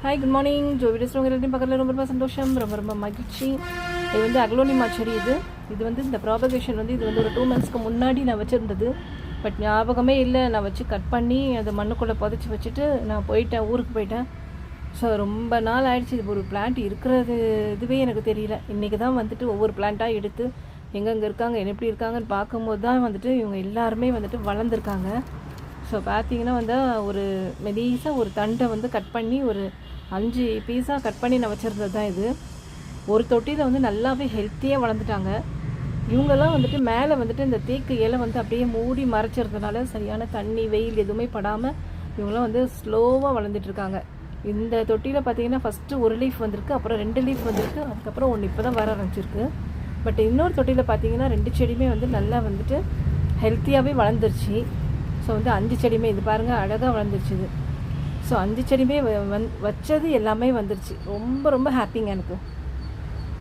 Hi good morning. ஜோவிடஸ் எல்லாத்தையும் பக்கத்தில் ரொம்ப ரொம்ப சந்தோஷம், ரொம்ப ரொம்ப மகிழ்ச்சி. இது வந்து அக்லோனிமா செடி. இது வந்து இந்த ப்ராபகேஷன் வந்து இது வந்து ஒரு 2 monthsக்கு முன்னாடி நான் வச்சுருந்தது. பட் ஞாபகமே இல்லை. நான் வச்சு கட் பண்ணி அதை மண்ணுக்குள்ளே புதைச்சி வச்சுட்டு நான் போயிட்டேன், ஊருக்கு போயிட்டேன். ஸோ ரொம்ப நாள் ஆயிடுச்சு. இது ஒரு பிளான்ட் இருக்கிறது இதுவே எனக்கு தெரியல. இன்றைக்கி தான் வந்துட்டு ஒவ்வொரு பிளான்ட்டாக எடுத்து எங்கெங்கே இருக்காங்க, எப்படி இருக்காங்கன்னு பார்க்கும்போது தான் வந்துட்டு இவங்க எல்லாருமே வந்துட்டு வளர்ந்துருக்காங்க. ஸோ பார்த்தீங்கன்னா வந்து ஒரு மெலீஸாக ஒரு தண்டை வந்து கட் பண்ணி ஒரு 5 பீஸாக கட் பண்ணி நான் வச்சுருந்தது தான் இது. ஒரு தொட்டியில் வந்து நல்லாவே ஹெல்த்தியாக வளர்ந்துட்டாங்க. இவங்கெல்லாம் வந்துட்டு மேலே வந்துட்டு இந்த தேக்கு இலை வந்து அப்படியே மூடி மறைச்சிருந்தனால சரியான தண்ணி வெயில் எதுவுமே படாமல் இவங்களாம் வந்து ஸ்லோவாக வளர்ந்துட்டுருக்காங்க. இந்த தொட்டியில் பார்த்தீங்கன்னா ஃபஸ்ட்டு 1 லீஃப் வந்திருக்கு, அப்புறம் 2 லீஃப் வந்திருக்கு, அதுக்கப்புறம் 1 இப்போ தான் வர ஆரம்பிச்சிருக்கு. பட் இன்னொரு தொட்டியில் பார்த்தீங்கன்னா 2 செடியுமே வந்து நல்லா வந்துட்டு ஹெல்த்தியாகவே வளர்ந்துருச்சு. ஸோ வந்து 5 செடியுமே இது பாருங்கள் அழகாக வளர்ந்துருச்சு இது. ஸோ 5 செடியுமே வச்சது எல்லாமே வந்துருச்சு. ரொம்ப ரொம்ப ஹாப்பிங்க எனக்கு.